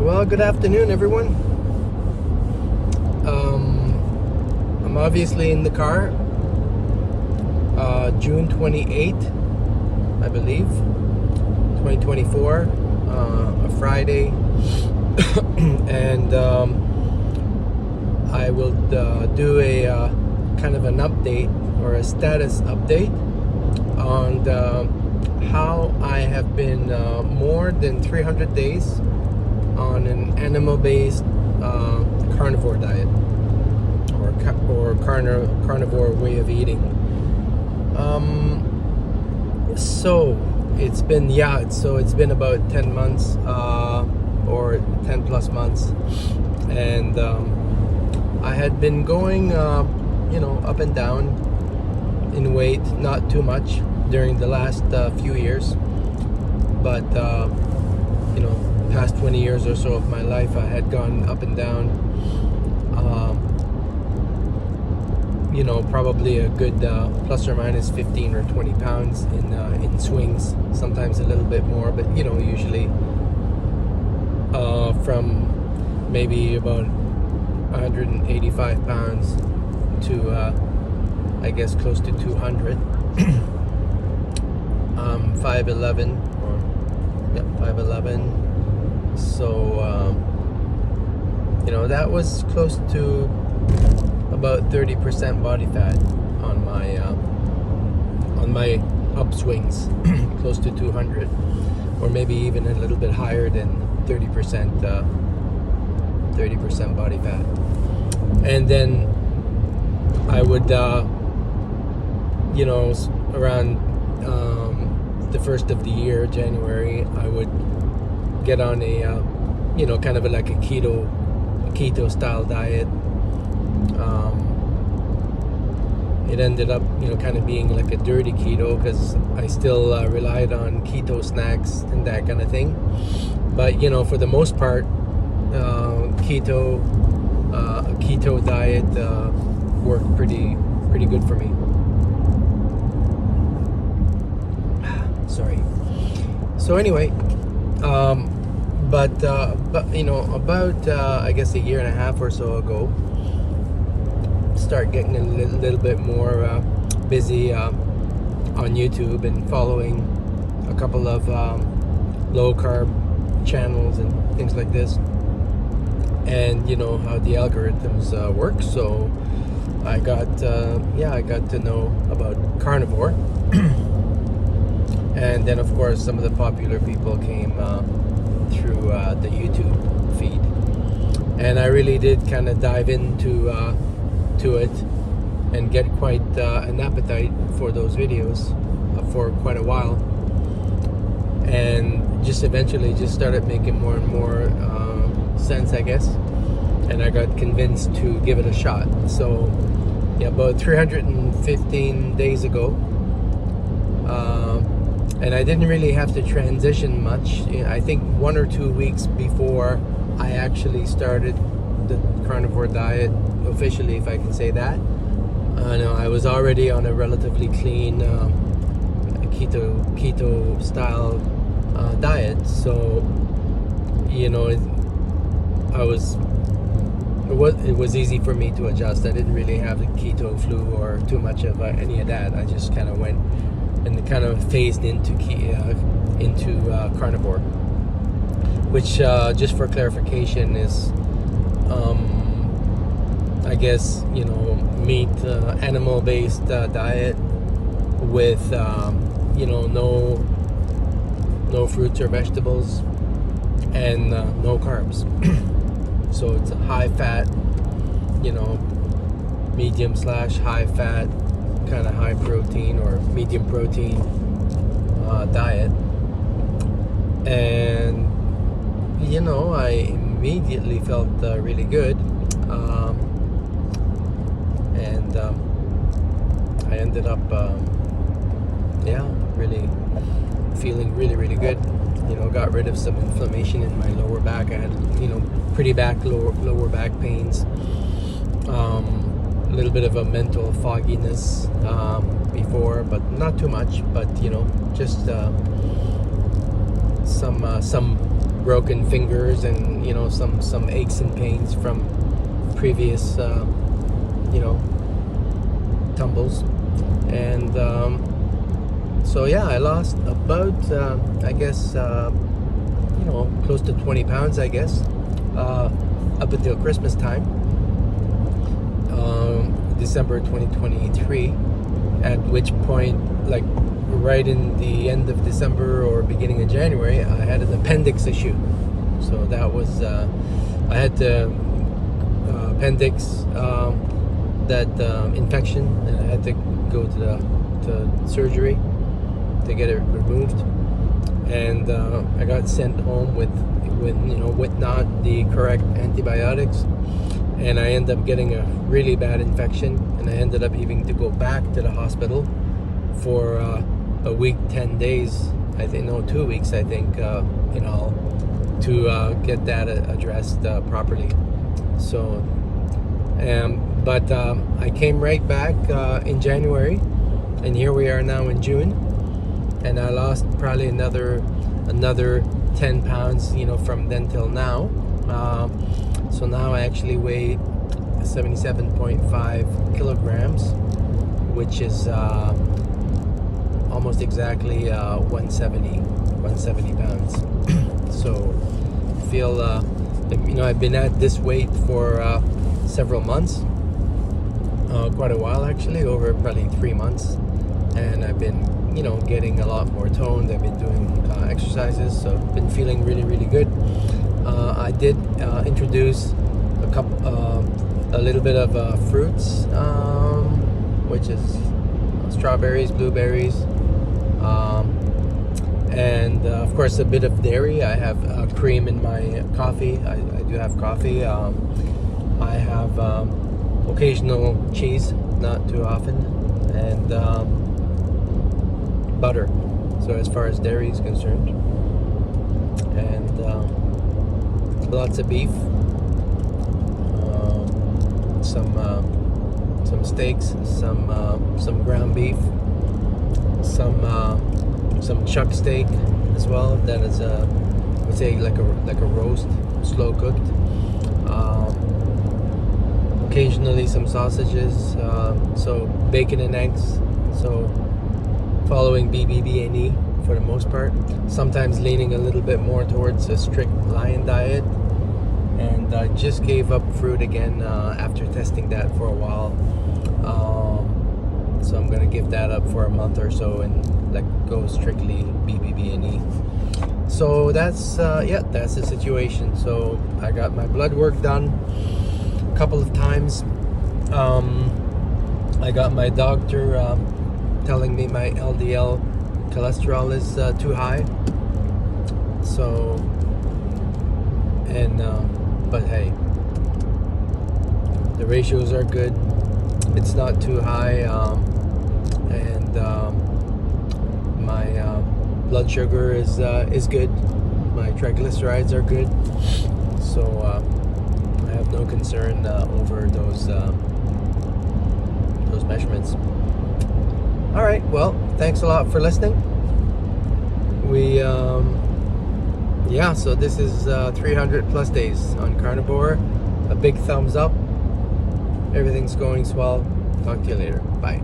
Well, good afternoon, everyone. I'm obviously in the car. June 28th, I believe, 2024, a Friday. And I will do a kind of an update or a status update on how I have been more than 300 days on an animal-based carnivore diet or carnivore way of eating. So it's been about 10 months or 10 plus months, and I had been going up and down in weight, not too much during the last few years, but past 20 years or so of my life I had gone up and down, probably a good plus or minus 15 or 20 pounds in swings, sometimes a little bit more, but usually from maybe about 185 pounds to I guess close to 200. 5'11", or 5'11". So that was close to about 30% body fat on my upswings, close to 200, or maybe even a little bit higher than 30% body fat. And then I would around the first of the year, January, I would get on a kind of like a keto style diet. It ended up kind of being like a dirty keto, because I still relied on keto snacks and that kind of thing, but for the most part, keto diet worked pretty good for me. Sorry. So anyway, but about I guess a year and a half or so ago, start getting a little bit more busy on YouTube and following a couple of low carb channels and things like this, and how the algorithms work. So I got to know about carnivore. And then, of course, some of the popular people came through the YouTube feed, and I really did kind of dive into it and get quite an appetite for those videos for quite a while, and just eventually just started making more and more sense, I guess, and I got convinced to give it a shot. So about 315 days ago, and I didn't really have to transition much. I think 1 or 2 weeks before I actually started the carnivore diet officially, if I can say that. I was already on a relatively clean keto style diet, so it was easy for me to adjust. I didn't really have the keto flu or too much of any of that. I just kind of went and kind of phased into carnivore, which just for clarification is I guess meat, animal-based diet with no fruits or vegetables, and no carbs. So it's a high fat, medium/high fat, kind of high protein or medium protein diet. And I immediately felt really good, and I ended up really feeling really good. Got rid of some inflammation in my lower back. I had pretty lower back pains, a little bit of a mental fogginess before, but not too much, but just some broken fingers and some aches and pains from previous tumbles. And so yeah, I lost about I guess close to 20 pounds, I guess, up until Christmas time, December 2023, at which point, like right in the end of December or beginning of January, I had an appendix issue. So that was I had the appendix that infection, and I had to go to surgery to get it removed. And I got sent home with not the correct antibiotics, and I ended up getting a really bad infection, and I ended up having to go back to the hospital for a week, 10 days, I think, no, 2 weeks, I think, in all, to get that addressed properly. So, but I came right back in January, and here we are now in June, and I lost probably another 10 pounds, from then till now. So now I actually weigh 77.5 kilograms, which is almost exactly 170 pounds. So feel I've been at this weight for several months, quite a while actually, over probably 3 months, and I've been getting a lot more toned. I've been doing exercises, so I've been feeling really, really good. I did introduce a little bit of fruits, which is strawberries, blueberries, and of course a bit of dairy. I have cream in my coffee. I do have coffee. I have occasional cheese, not too often, and butter. So as far as dairy is concerned, and lots of beef, some steaks, some ground beef, some chuck steak as well. That is I would say like a roast, slow cooked. Occasionally some sausages, so bacon and eggs. So following BBB&E for the most part. Sometimes leaning a little bit more towards a strict lion diet. And I just gave up fruit again after testing that for a while. So I'm gonna give that up for a month or so and go strictly BBB&E. So that's that's the situation. So I got my blood work done a couple of times. I got my doctor telling me my LDL cholesterol is too high. So, and but hey, the ratios are good. It's not too high, and my blood sugar is good. My triglycerides are good. So I have no concern over those measurements. All right, well, thanks a lot for listening. So this is 300 plus days on carnivore. A big thumbs up. Everything's going swell. Talk to you later. Bye.